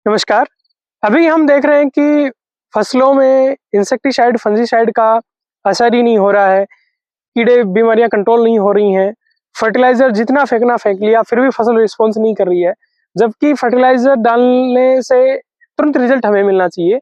नमस्कार। अभी हम देख रहे हैं कि फसलों में इंसेक्टिसाइड, फंजीसाइड का असर ही नहीं हो रहा है, कीड़े बीमारियां कंट्रोल नहीं हो रही हैं, फर्टिलाइज़र जितना फेंकना फेंक लिया फिर भी फसल रिस्पॉन्स नहीं कर रही है, जबकि फर्टिलाइज़र डालने से तुरंत रिजल्ट हमें मिलना चाहिए।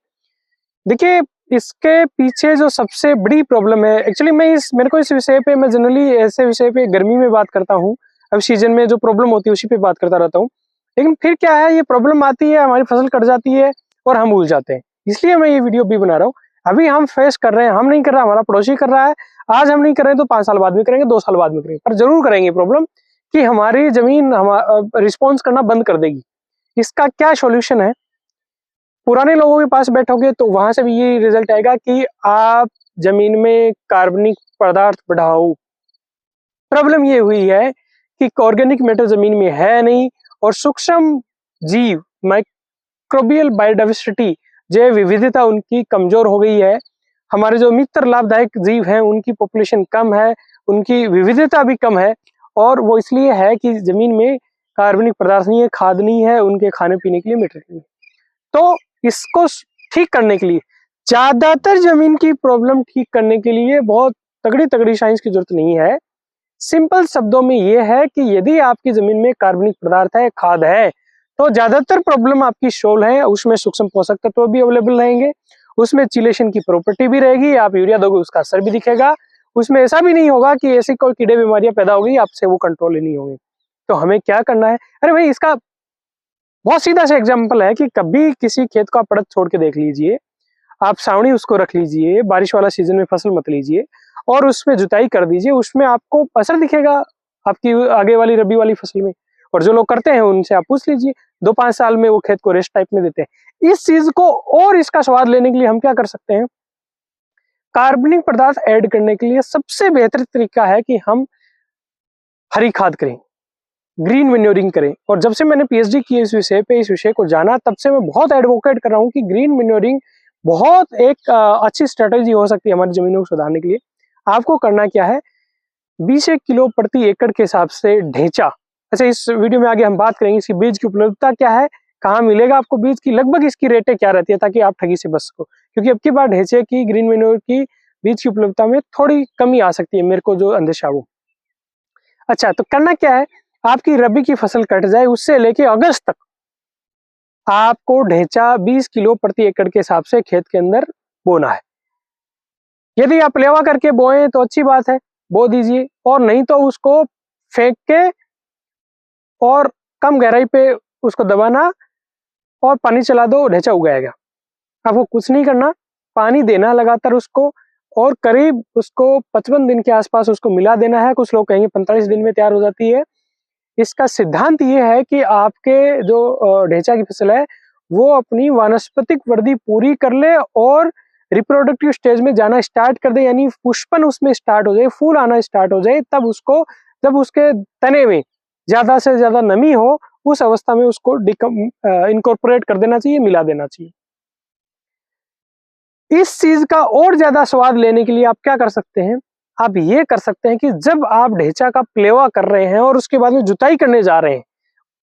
देखिए, इसके पीछे जो सबसे बड़ी प्रॉब्लम है, एक्चुअली मेरे को इस विषय पे मैं जनरली ऐसे विषय पे गर्मी में बात करता हूँ, अब सीज़न में जो प्रॉब्लम होती है उसी पे बात करता रहता हूँ। लेकिन फिर क्या है, ये प्रॉब्लम आती है, हमारी फसल कट जाती है और हम भूल जाते हैं। इसलिए मैं ये वीडियो भी बना रहा हूँ। अभी हम फेस कर रहे हैं, हम नहीं कर रहा, हमारा पड़ोसी कर रहा है। आज हम नहीं कर रहे हैं तो 5 साल बाद भी करेंगे, 2 साल बाद भी करेंगे, पर ज़रूर करेंगे प्रॉब्लम कि हमारी ज़मीन रिस्पॉन्स करना बंद कर देगी। इसका क्या सॉल्यूशन है? पुराने लोगों के पास बैठोगे तो वहां से भी ये रिजल्ट आएगा कि आप जमीन में कार्बनिक पदार्थ बढ़ाओ। प्रॉब्लम ये हुई है कि ऑर्गेनिक मैटर जमीन में है नहीं और सूक्ष्म जीव, माइक्रोबियल बायोडाइवर्सिटी, जैव विविधता उनकी कमजोर हो गई है। हमारे जो मित्र लाभदायक जीव हैं उनकी पॉपुलेशन कम है, उनकी विविधता भी कम है और वो इसलिए है कि जमीन में कार्बनिक पदार्थ नहीं है, खाद नहीं है, उनके खाने पीने के लिए मैटर नहीं है। तो इसको ठीक करने के लिए, ज्यादातर जमीन की प्रॉब्लम ठीक करने के लिए बहुत तगड़ी तगड़ी साइंस की जरूरत नहीं है। सिंपल शब्दों में यह है कि यदि आपकी जमीन में कार्बनिक पदार्थ है, खाद है, तो ज्यादातर प्रॉब्लम आपकी सोल है। उसमें सूक्ष्म पोषक तत्व भी अवेलेबल रहेंगे, उसमें चिलेशन की प्रॉपर्टी भी रहेगी। आप यूरिया दोगे उसका असर भी दिखेगा। उसमें ऐसा भी नहीं होगा कि ऐसी कोई कीड़े बीमारियां पैदा हो गई आपसे वो कंट्रोल ही नहीं होंगे। तो हमें क्या करना है? अरे भाई, इसका बहुत सीधा सा एग्जाम्पल है कि कभी किसी खेत को आप पड़त छोड़ के देख लीजिए, आप सावनी उसको रख लीजिए, बारिश वाला सीजन में फसल मत लीजिए और उसमें जुताई कर दीजिए, उसमें आपको असर दिखेगा आपकी आगे वाली रबी वाली फसल में। और जो लोग करते हैं उनसे आप पूछ लीजिए, 2-5 साल में वो खेत को रेस्ट टाइप में देते हैं। इस चीज को और इसका स्वाद लेने के लिए हम क्या कर सकते हैं? कार्बनिक पदार्थ ऐड करने के लिए सबसे बेहतर तरीका है कि हम हरी खाद करें, ग्रीन मैन्योरिंग करें। और जब से मैंने पीएचडी की इस विषय पे, इस विषय को जाना, तब से मैं बहुत एडवोकेट कर रहा हूँ कि ग्रीन मैन्योरिंग बहुत एक अच्छी स्ट्रेटेजी हो सकती है हमारी जमीनों को सुधारने के लिए। आपको करना क्या है? 20 किलो प्रति एकड़ के हिसाब से ढेंचा। अच्छा, इस वीडियो में आगे हम बात करेंगे इसकी बीज की उपलब्धता क्या है, कहाँ मिलेगा आपको बीज की, लगभग इसकी रेटें क्या रहती है, ताकि आप ठगी से बच सको। क्योंकि अब की बार ढेंचे की, ग्रीन मैन्योर की बीज की उपलब्धता में थोड़ी कमी आ सकती है, मेरे को जो अंदेशा वो। अच्छा, तो करना क्या है? आपकी रबी की फसल कट जाए उससे लेके अगस्त तक आपको ढेंचा 20 किलो प्रति एकड़ के हिसाब से खेत के अंदर बोना है। यदि आप लेवा करके बोए तो अच्छी बात है, बो दीजिए, और नहीं तो उसको फेंक के और कम गहराई पे उसको दबाना और पानी चला दो, ढेंचा उगाएगा। आपको कुछ नहीं करना, पानी देना लगातार उसको, और करीब उसको 55 दिन के आसपास उसको मिला देना है। कुछ लोग कहेंगे 45 दिन में तैयार हो जाती है। इसका सिद्धांत ये है कि आपके जो ढेंचा की फसल है वो अपनी वानस्पतिक वृद्धि पूरी कर ले और रिप्रोडक्टिव स्टेज में जाना स्टार्ट कर दे, यानी पुष्पन उसमें स्टार्ट हो जाए, फूल आना स्टार्ट हो जाए, तब उसको, जब उसके तने में ज्यादा से ज्यादा नमी हो, उस अवस्था में उसको इनकॉर्पोरेट कर देना चाहिए, मिला देना चाहिए। इस चीज का और ज्यादा स्वाद लेने के लिए आप क्या कर सकते हैं? आप ये कर सकते हैं कि जब आप ढेंचा का प्लेवा कर रहे हैं और उसके बाद में जुताई करने जा रहे हैं,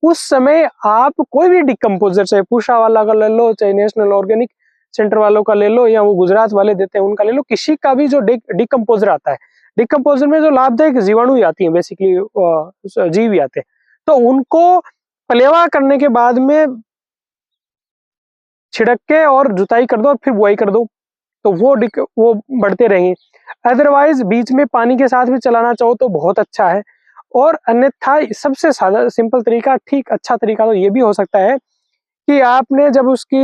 उस समय आप कोई भी डिकम्पोजर, चाहे पूषा वाला का ले लो, चाहे नेशनल ऑर्गेनिक सेंटर वालों का ले लो, या वो गुजरात वाले देते हैं उनका ले लो, किसी का भी जो डिकम्पोजर आता है, डिकम्पोजर में जो लाभदायक जीवाणु आती है, बेसिकली जीव ही आते हैं, तो उनको प्लेवा करने के बाद में छिड़क के और जुताई कर दो और फिर बुआई कर दो, तो वो बढ़ते रहेंगे। अदरवाइज बीच में पानी के साथ भी चलाना चाहो तो बहुत अच्छा है। और अन्यथा सबसे सादा सिंपल तरीका, ठीक अच्छा तरीका तो ये भी हो सकता है कि आपने जब उसकी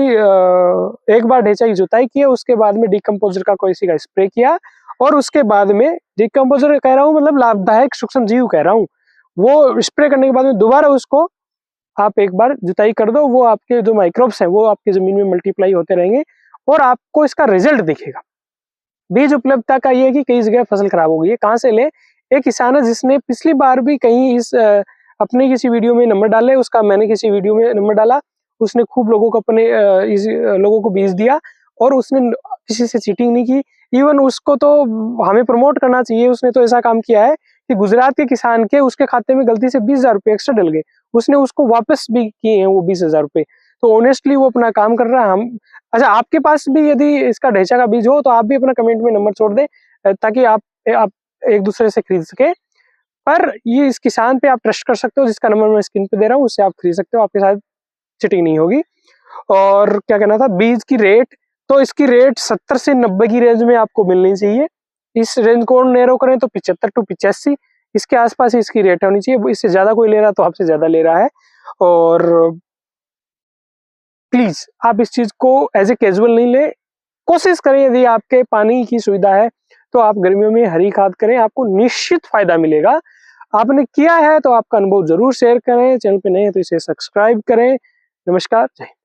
एक बार ढेंचा की जुताई की है, उसके बाद में डिकम्पोजर का कोई सी का स्प्रे किया, और उसके बाद में, डिकम्पोजर कह रहा हूँ मतलब लाभदायक सूक्ष्म जीव कह रहा हूँ, वो स्प्रे करने के बाद में दोबारा उसको आप एक बार जुताई कर दो, वो आपके जो माइक्रोब्स हैं वो आपकी जमीन में मल्टीप्लाई होते रहेंगे और आपको इसका रिजल्ट दिखेगा। बीज उपलब्धता का ये है कि कई जगह फसल खराब हो गई है, कहाँ से ले? एक किसान है जिसने पिछली बार भी कहीं इस अपने किसी वीडियो में नंबर डाले, उसका मैंने किसी वीडियो में नंबर डाला, उसने खूब लोगों को अपने लोगों को बीज दिया और उसने किसी से चीटिंग नहीं की। इवन उसको तो हमें प्रमोट करना चाहिए, उसने तो ऐसा काम किया है कि गुजरात के किसान के उसके खाते में गलती से 20,000 रुपये एक्स्ट्रा डल गए, उसने उसको वापस भी किए हैं वो 20,000 रुपये। तो ऑनेस्टली वो अपना काम कर रहा है। हम अच्छा, आपके पास भी यदि इसका ढैंचा का बीज हो तो आप भी अपना कमेंट में नंबर छोड़ दें, ताकि आप एक दूसरे से खरीद सके। पर ये इस किसान पे आप ट्रस्ट कर सकते हो, जिसका नंबर मैं स्क्रीन पे दे रहा हूँ, उससे आप खरीद सकते हो, आपके साथ चिटिंग नहीं होगी। और क्या कहना था, बीज की रेट, तो इसकी रेट 70 से 90 की रेंज में आपको मिलनी चाहिए। इस रेंज को नैरो करें तो 75 टू 85 इसके आसपास इसकी रेट होनी चाहिए। इससे ज्यादा कोई ले रहा है तो आपसे ज्यादा ले रहा है। और प्लीज आप इस चीज को एज ए कैजुअल नहीं ले, कोशिश करें, यदि आपके पानी की सुविधा है तो आप गर्मियों में हरी खाद करें, आपको निश्चित फायदा मिलेगा। आपने किया है तो आपका अनुभव जरूर शेयर करें, चैनल पे नए हैं तो इसे सब्सक्राइब करें। नमस्कार, जय हिंद।